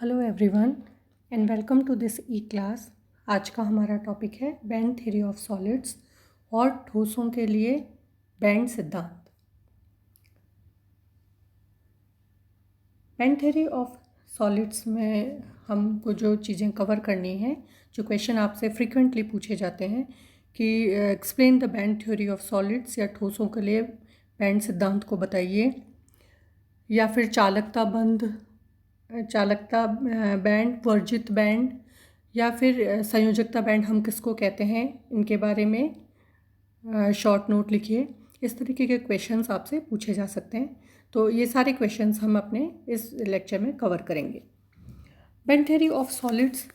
Hello everyone and welcome to this e class. आज का हमारा टॉपिक है बैंड थ्योरी ऑफ सॉलिड्स और ठोसों के लिए बैंड सिद्धांत। बैंड थ्योरी ऑफ सॉलिड्स में हमको जो चीज़ें कवर करनी हैं, जो क्वेश्चन आपसे फ्रीक्वेंटली पूछे जाते हैं कि explain the band theory of solids, या ठोसों के लिए बैंड सिद्धांत को बताइए, या फिर चालकता बैंड, वर्जित बैंड, या फिर संयोजकता बैंड हम किसको कहते हैं, इनके बारे में शॉर्ट नोट लिखिए। इस तरीके के क्वेश्चंस आपसे पूछे जा सकते हैं। तो ये सारे क्वेश्चंस हम अपने इस लेक्चर में कवर करेंगे। बैंड थ्योरी ऑफ सॉलिड्स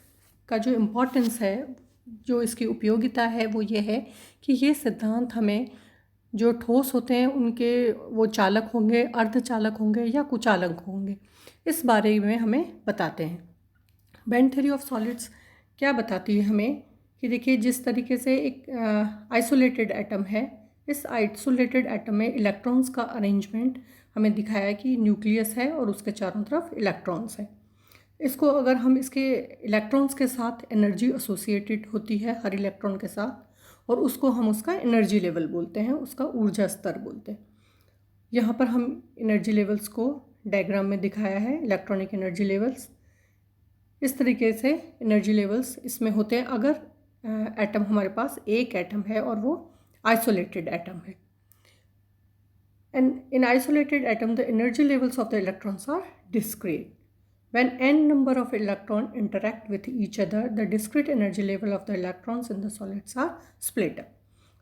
का जो इम्पोर्टेंस है, जो इसकी उपयोगिता है, वो ये है कि ये सिद्धांत हमें जो ठोस होते हैं उनके वो चालक होंगे, अर्धचालक होंगे या कुचालक होंगे, इस बारे में हमें बताते हैं। बैंड थ्योरी ऑफ सॉलिड्स क्या बताती है हमें कि देखिए, जिस तरीके से एक आइसोलेटेड एटम है, इस आइसोलेटेड एटम में इलेक्ट्रॉन्स का अरेंजमेंट हमें दिखाया कि न्यूक्लियस है और उसके चारों तरफ इलेक्ट्रॉन्स हैं। इसको अगर हम इसके इलेक्ट्रॉन्स के साथ एनर्जी एसोसिएटेड होती है हर इलेक्ट्रॉन के साथ, और उसको हम उसका एनर्जी लेवल बोलते हैं, उसका ऊर्जा स्तर बोलते हैं। यहाँ पर हम एनर्जी लेवल्स को डायग्राम में दिखाया है, इलेक्ट्रॉनिक एनर्जी लेवल्स। इस तरीके से एनर्जी लेवल्स इसमें होते हैं अगर एटम हमारे पास एक एटम है और वो आइसोलेटेड एटम है। And in isolated atom the energy levels of the electrons are discrete. When n number of electrons interact with each other, the discrete energy level of the electrons in the solids are split up.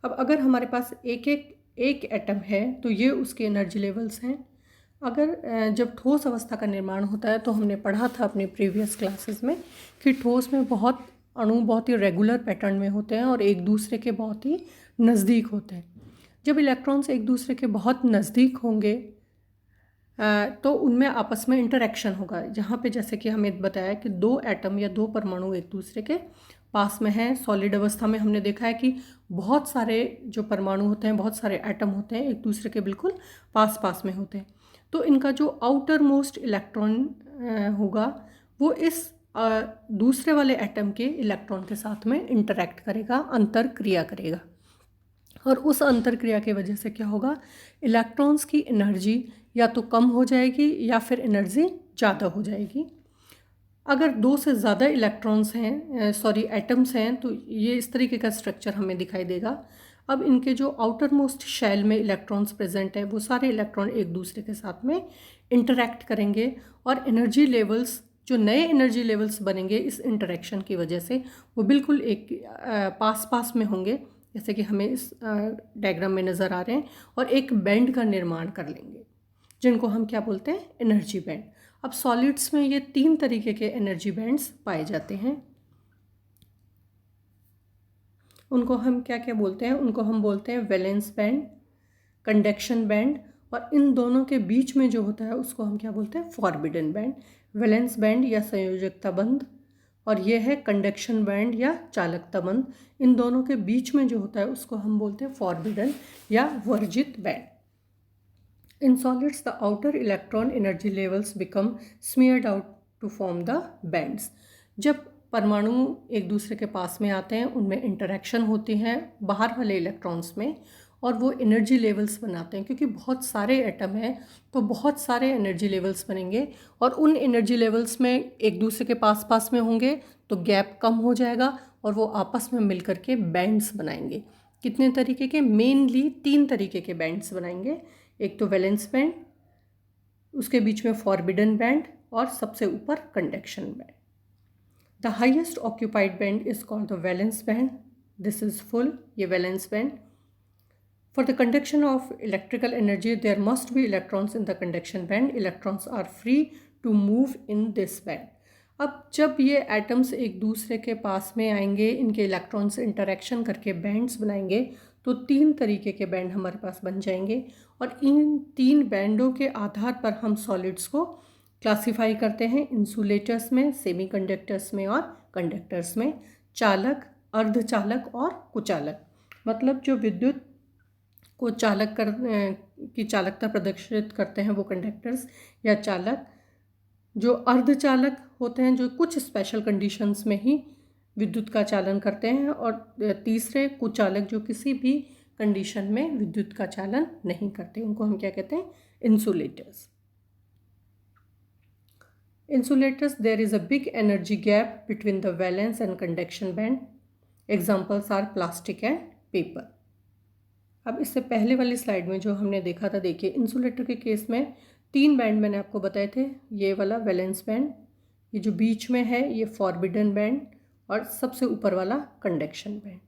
अब अगर हमारे पास एक atom है तो ये उसके energy levels हैं। अगर जब ठोस अवस्था का निर्माण होता है तो हमने पढ़ा था अपने प्रीवियस क्लासेस में कि ठोस में अणु बहुत ही रेगुलर पैटर्न में होते हैं और एक दूसरे के बहुत ही नज़दीक होते हैं। जब इलेक्ट्रॉन्स एक दूसरे के बहुत नज़दीक होंगे तो उनमें आपस में इंटरेक्शन होगा, जहाँ पे जैसे कि हमें बताया कि दो एटम या दो परमाणु एक दूसरे के पास में हैं। सॉलिड अवस्था में हमने देखा है कि बहुत सारे जो परमाणु होते हैं, बहुत सारे एटम होते हैं, एक दूसरे के बिल्कुल पास पास में होते हैं। तो इनका जो आउटर मोस्ट इलेक्ट्रॉन होगा वो इस दूसरे वाले एटम के इलेक्ट्रॉन के साथ में इंटरेक्ट करेगा, अंतर क्रिया करेगा, और उस अंतर क्रिया की वजह से क्या होगा, इलेक्ट्रॉन्स की एनर्जी या तो कम हो जाएगी या फिर एनर्जी ज़्यादा हो जाएगी। अगर दो से ज़्यादा इलेक्ट्रॉन्स हैं, एटम्स हैं, तो ये इस तरीके का स्ट्रक्चर हमें दिखाई देगा। अब इनके जो आउटर मोस्ट शेल में इलेक्ट्रॉन्स प्रेजेंट है, वो सारे इलेक्ट्रॉन एक दूसरे के साथ में इंटरेक्ट करेंगे, और एनर्जी लेवल्स, जो नए एनर्जी लेवल्स बनेंगे इस इंटरेक्शन की वजह से, वो बिल्कुल एक पास पास में होंगे, जैसे कि हमें इस डायग्राम में नज़र आ रहे हैं, और एक बैंड का निर्माण कर लेंगे, जिनको हम क्या बोलते हैं, एनर्जी बैंड। अब सॉलिड्स में ये तीन तरीके के एनर्जी बैंड्स पाए जाते हैं। उनको हम क्या क्या बोलते हैं, उनको हम बोलते हैं वैलेंस बैंड, कंडक्शन बैंड, और इन दोनों के बीच में जो होता है उसको हम क्या बोलते हैं, फॉरबिडन बैंड। वैलेंस बैंड या संयोजकता बंध, और ये है कंडक्शन बैंड या चालकता बंध। इन दोनों के बीच में जो होता है उसको हम बोलते हैं फॉरबिडन या वर्जित band. In solids, the outer electron energy levels become smeared out to form the bands. जब परमाणु एक दूसरे के पास में आते हैं, उनमें इंटरेक्शन होती है बाहर वाले इलेक्ट्रॉन्स में, और वो एनर्जी लेवल्स बनाते हैं। क्योंकि बहुत सारे एटम हैं तो बहुत सारे एनर्जी लेवल्स बनेंगे, और उन एनर्जी लेवल्स में एक दूसरे के पास पास में होंगे तो गैप कम हो जाएगा, और वो आपस में मिलकर के बैंड्स बनाएंगे। कितने तरीके के, मेनली तीन तरीके के बैंड्स बनाएंगे। एक तो वैलेंस बैंड, उसके बीच में फॉरबिडन बैंड, और सबसे ऊपर conduction band. The highest occupied band is called the valence band. This is full, ये valence band. For the conduction of electrical energy there must be electrons in the conduction band. Electrons are free to move in this band. अब जब ये atoms एक दूसरे के पास में आएंगे, इनके इलेक्ट्रॉन्स इंटरेक्शन करके बैंड्स बनाएंगे, तो तीन तरीके के बैंड हमारे पास बन जाएंगे, और इन तीन बैंडों के आधार पर हम सॉलिड्स को क्लासिफाई करते हैं, इंसुलेटर्स में, सेमीकंडक्टर्स में और कंडक्टर्स में, चालक, अर्धचालक और कुचालक। मतलब जो विद्युत को चालकता प्रदर्शित करते हैं वो कंडक्टर्स या चालक, जो अर्धचालक होते हैं, जो कुछ स्पेशल कंडीशंस में ही विद्युत का चालन करते हैं, और तीसरे कुचालक जो किसी भी कंडीशन में विद्युत का चालन नहीं करते, उनको हम क्या कहते हैं? Insulators. Insulators, there is a big energy gap between the valence and conduction band. Examples are plastic and paper. अब इससे पहले वाली स्लाइड में जो हमने देखा था, देखिए इंसुलेटर के केस में 3 बैंड मैंने आपको बताए थे. ये वाला वैलेंस बैंड, ये जो बीच में है ये फॉरबिडन बैंड, और सबसे ऊपर वाला कंडक्शन बैंड.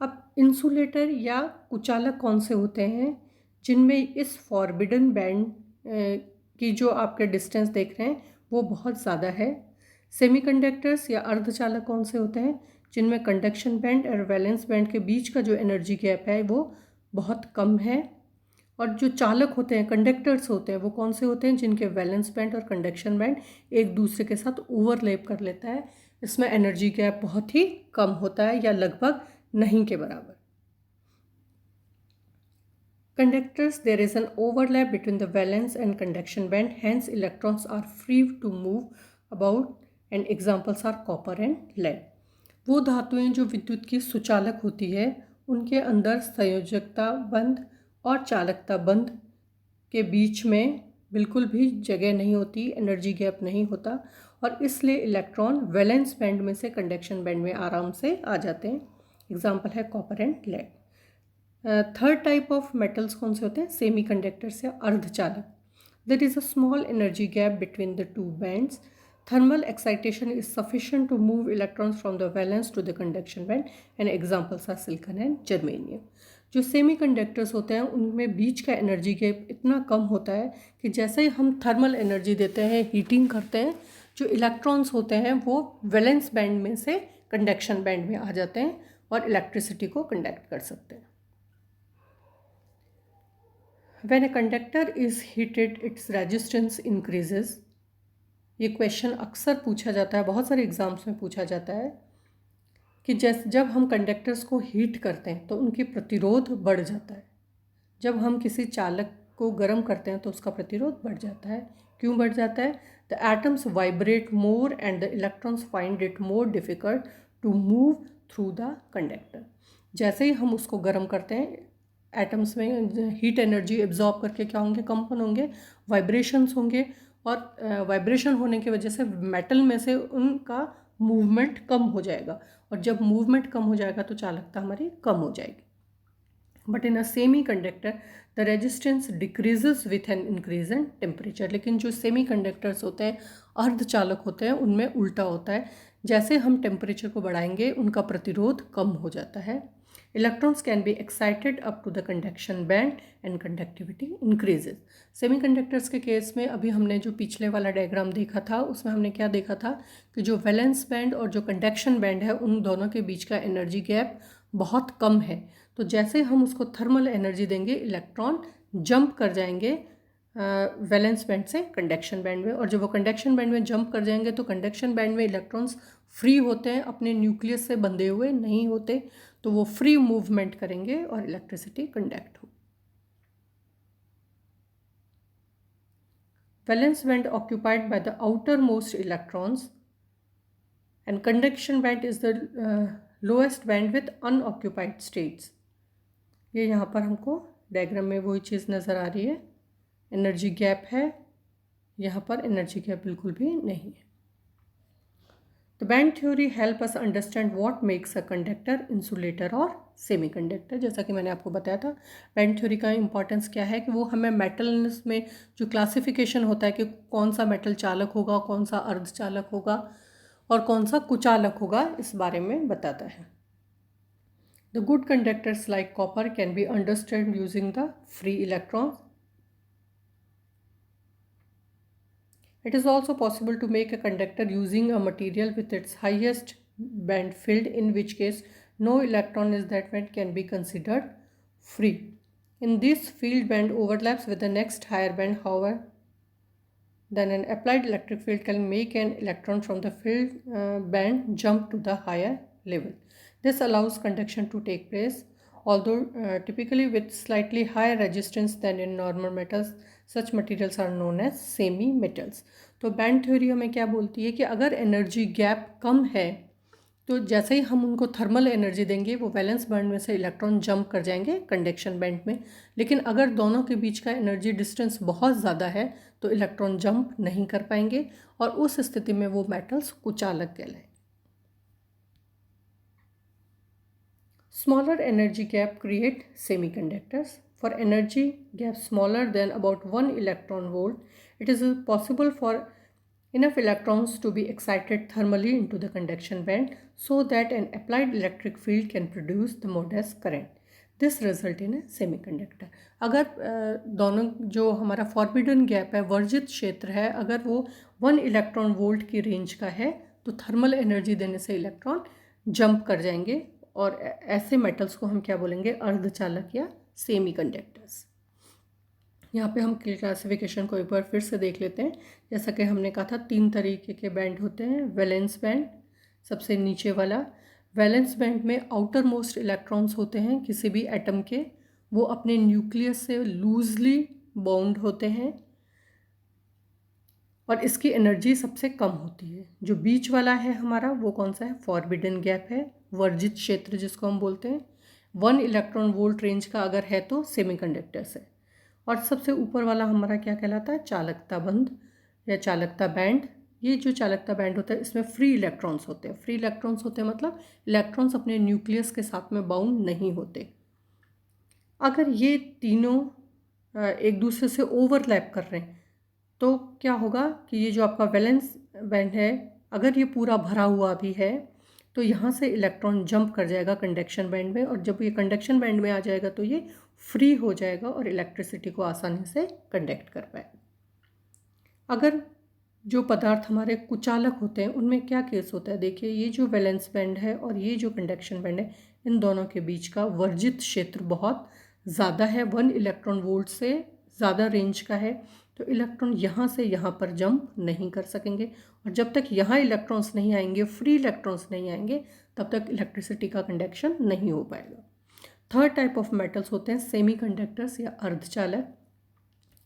अब इंसुलेटर या कुचालक कौन से होते हैं जिनमें इस फॉरबिडन बैंड की जो आपके डिस्टेंस देख रहे हैं वो बहुत ज़्यादा है? सेमीकंडक्टर्स या अर्धचालक कौन से होते हैं जिनमें कंडक्शन बैंड और वैलेंस बैंड के बीच का जो एनर्जी गैप है वो बहुत कम है? और जो चालक होते हैं, कंडक्टर्स होते हैं, वो कौन से होते हैं जिनके वैलेंस बैंड और कंडक्शन बैंड एक दूसरे के साथ ओवरलैप कर लेता है, इसमें एनर्जी गैप बहुत ही कम होता है या लगभग नहीं के बराबर. Conductors, there is an overlap between the valence and conduction band, hence electrons are free to move about, and examples are copper and lead. वो धातुएं जो विद्युत की सुचालक होती है उनके अंदर संयोजकता बंध और चालकता बंध के बीच में बिल्कुल भी जगह नहीं होती, एनर्जी गैप नहीं होता, और इसलिए इलेक्ट्रॉन वैलेंस बैंड में से कंडक्शन बैंड में आराम से आ जाते हैं. एग्जाम्पल है copper and lead. Third type of metals कौन से होते हैं? सेमी कंडक्टर्स या अर्धचालक. There is a small energy gap between the two bands. Thermal excitation is sufficient to move electrons from the valence to the conduction band, and examples are silicon and germanium. जो semiconductors होते हैं उनमें बीच का energy gap इतना कम होता है कि जैसे ही हम थर्मल एनर्जी देते हैं, हीटिंग करते हैं, जो इलेक्ट्रॉन्स होते हैं वो वैलेंस बैंड में से कंडक्शन बैंड में आ जाते हैं और इलेक्ट्रिसिटी को कंडक्ट कर सकते हैं. When a conductor is heated, its resistance increases. ये क्वेश्चन अक्सर पूछा जाता है, बहुत सारे एग्जाम्स में पूछा जाता है कि जब हम कंडक्टर्स को हीट करते हैं तो उनकी प्रतिरोध बढ़ जाता है. जब हम किसी चालक को गर्म करते हैं तो उसका प्रतिरोध बढ़ जाता है. क्यों बढ़ जाता है? The atoms vibrate more and the electrons find it more difficult to move through the conductor. जैसे ही हम उसको गर्म करते हैं, एटम्स में हीट एनर्जी एब्जॉर्ब करके क्या होंगे? कंपन होंगे, वाइब्रेशंस होंगे, और वाइब्रेशन होने की वजह से मेटल में से उनका मूवमेंट कम हो जाएगा, और जब मूवमेंट कम हो जाएगा तो चालकता हमारी कम हो जाएगी. But in a semi conductor the resistance decreases with an increase in temperature. लेकिन जो सेमी कंडक्टर्स होते हैं, अर्धचालक होते हैं, उनमें उल्टा होता है. जैसे हम टेम्परेचर को बढ़ाएंगे उनका प्रतिरोध कम हो जाता है. Electrons can be excited up to the conduction band and conductivity increases. Semiconductors के केस में अभी हमने जो पिछले वाला डायग्राम देखा था उसमें हमने क्या देखा था कि जो वैलेंस बैंड और जो कंडक्शन बैंड है उन दोनों के बीच का एनर्जी गैप बहुत कम है. तो जैसे हम उसको थर्मल एनर्जी देंगे, इलेक्ट्रॉन जंप कर जाएंगे वैलेंस बैंड से कंडक्शन बैंड में, और जब वो कंडक्शन बैंड में जंप कर जाएंगे तो कंडक्शन बैंड में इलेक्ट्रॉन्स फ्री होते हैं, अपने न्यूक्लियस से बंधे हुए नहीं होते, तो वो फ्री मूवमेंट करेंगे और इलेक्ट्रिसिटी कंडक्ट हो. Valence band occupied by the outer most electrons and conduction band is the lowest band with unoccupied states. ये यहाँ पर हमको डायग्राम में वही चीज़ नज़र आ रही है. एनर्जी गैप है, यहाँ पर एनर्जी गैप बिल्कुल भी नहीं है. The band theory help us understand what makes a conductor, insulator और semiconductor. जैसा कि मैंने आपको बताया था, बैंड थ्योरी का इम्पॉर्टेंस क्या है कि वो हमें मेटल्स में जो क्लासिफिकेशन होता है कि कौन सा मेटल चालक होगा, कौन सा अर्धचालक होगा और कौन सा कुचालक होगा, इस बारे में बताता है. The good conductors like copper can be understood using the free electrons. It is also possible to make a conductor using a material with its highest band filled, in which case no electron is that band can be considered free. In this field band overlaps with the next higher band, however, then an applied electric field can make an electron from the filled band jump to the higher level. This allows conduction to take place, although typically with slightly higher resistance than in normal metals, such materials are known as semi metals. तो band theory हमें क्या बोलती है कि अगर energy gap कम है तो जैसे ही हम उनको थर्मल एनर्जी देंगे वो वैलेंस बैंड में से इलेक्ट्रॉन जंप कर जाएंगे कंडक्शन बैंड में। लेकिन अगर दोनों के बीच का एनर्जी डिस्टेंस बहुत ज़्यादा है तो इलेक्ट्रॉन जंप नहीं कर पाएंगे और उस स्थिति में वो मेटल्स कुचालक कहलाएंगे। Smaller energy gap create semiconductors. For energy gap smaller than about 1 electron volt, it is possible for enough electrons to be excited thermally into the conduction band so that an applied electric field can produce the modest current. This result in a semiconductor. अगर दोनों जो हमारा forbidden gap है, वर्जित क्षेत्र है, अगर वो 1 इलेक्ट्रॉन वोल्ट की रेंज का है तो थर्मल एनर्जी देने से इलेक्ट्रॉन जंप कर जाएंगे और ऐसे मेटल्स को हम क्या बोलेंगे, अर्धचालक या सेमी कंडक्टर्स। यहाँ पे हम क्लासिफिकेशन को एक बार फिर से देख लेते हैं। जैसा कि हमने कहा था 3 तरीके के बैंड होते हैं। वैलेंस बैंड सबसे नीचे वाला, वैलेंस बैंड में आउटर मोस्ट इलेक्ट्रॉन्स होते हैं किसी भी एटम के, वो अपने न्यूक्लियस से लूजली बाउंड होते हैं और इसकी एनर्जी सबसे कम होती है। जो बीच वाला है हमारा वो कौन सा है, फॉरबिडन गैप है, वर्जित क्षेत्र जिसको हम बोलते हैं। 1 इलेक्ट्रॉन वोल्ट रेंज का अगर है तो सेमीकंडक्टर्स है। और सबसे ऊपर वाला हमारा क्या कहलाता है, चालकता बंध या चालकता बैंड। ये जो चालकता बैंड होता है इसमें फ्री इलेक्ट्रॉन्स होते हैं। फ्री इलेक्ट्रॉन्स होते हैं मतलब इलेक्ट्रॉन्स अपने न्यूक्लियस के साथ में बाउंड नहीं होते। अगर ये तीनों एक दूसरे से ओवरलैप कर रहे हैं तो क्या होगा कि ये जो आपका वैलेंस बैंड है अगर ये पूरा भरा हुआ भी है तो यहाँ से इलेक्ट्रॉन जंप कर जाएगा कंडक्शन बैंड में, और जब ये कंडक्शन बैंड में आ जाएगा तो ये फ्री हो जाएगा और इलेक्ट्रिसिटी को आसानी से कंडक्ट कर पाएगा। अगर जो पदार्थ हमारे कुचालक होते हैं उनमें क्या केस होता है, देखिए ये जो वैलेंस बैंड है और ये जो कंडक्शन बैंड है इन दोनों के बीच का वर्जित क्षेत्र बहुत ज़्यादा है, 1 इलेक्ट्रॉन वोल्ट से ज़्यादा रेंज का है, तो इलेक्ट्रॉन यहाँ से यहाँ पर जंप नहीं कर सकेंगे। और जब तक यहाँ इलेक्ट्रॉन्स नहीं आएंगे, फ्री इलेक्ट्रॉन्स नहीं आएंगे, तब तक इलेक्ट्रिसिटी का कंडक्शन नहीं हो पाएगा। थर्ड टाइप ऑफ मेटल्स होते हैं सेमीकंडक्टर्स या अर्धचालक।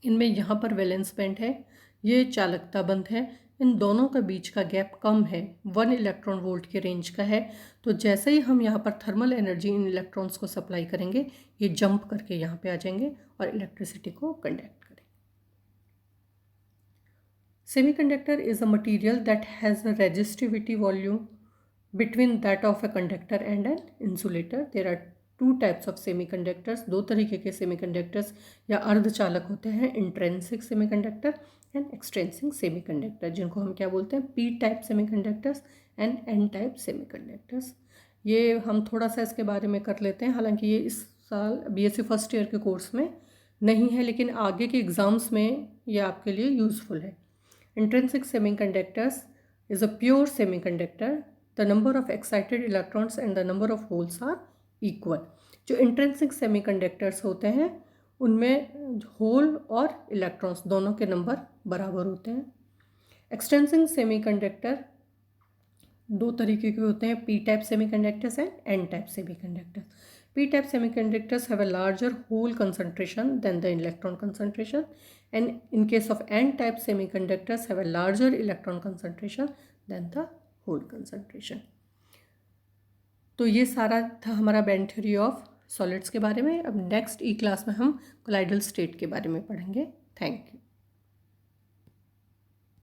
इनमें यहाँ पर वैलेंस बैंड है, ये चालकता बंध है, इन दोनों के बीच का गैप कम है, 1 इलेक्ट्रॉन वोल्ट के रेंज का है। तो जैसे ही हम यहाँ पर थर्मल एनर्जी इन इलेक्ट्रॉन्स को सप्लाई करेंगे ये जंप करके यहाँ पे आ जाएंगे और इलेक्ट्रिसिटी को कंडक्ट करेंगे। Semiconductor is a material that has a resistivity volume between that of a conductor and an insulator. There are 2 types of semiconductors. 2 तरीके के semiconductors या अर्धचालक होते हैं, intrinsic semiconductor and extrinsic semiconductor, जिनको हम क्या बोलते हैं, P type semiconductors and N type semiconductors। ये हम थोड़ा सा इसके बारे में कर लेते हैं, हालांकि ये इस साल BSc फर्स्ट ईयर के कोर्स में नहीं है लेकिन आगे के एग्ज़ाम्स में ये आपके लिए यूज़फुल है। Intrinsic semiconductors is a pure semiconductor. The number of excited electrons and the number of holes are equal. जो intrinsic semiconductors होते हैं उनमें होल और इलेक्ट्रॉन्स दोनों के नंबर बराबर होते हैं। Extrinsic semiconductor 2 तरीके के होते हैं, P type semiconductors and N type semiconductors. P type semiconductors have a larger hole concentration than the electron concentration, and in case of N type semiconductors have a larger electron concentration than the hole concentration. तो ये सारा था हमारा band theory of solids के बारे में। अब next ई class में हम कोलाइडल स्टेट के बारे में पढ़ेंगे। Thank you.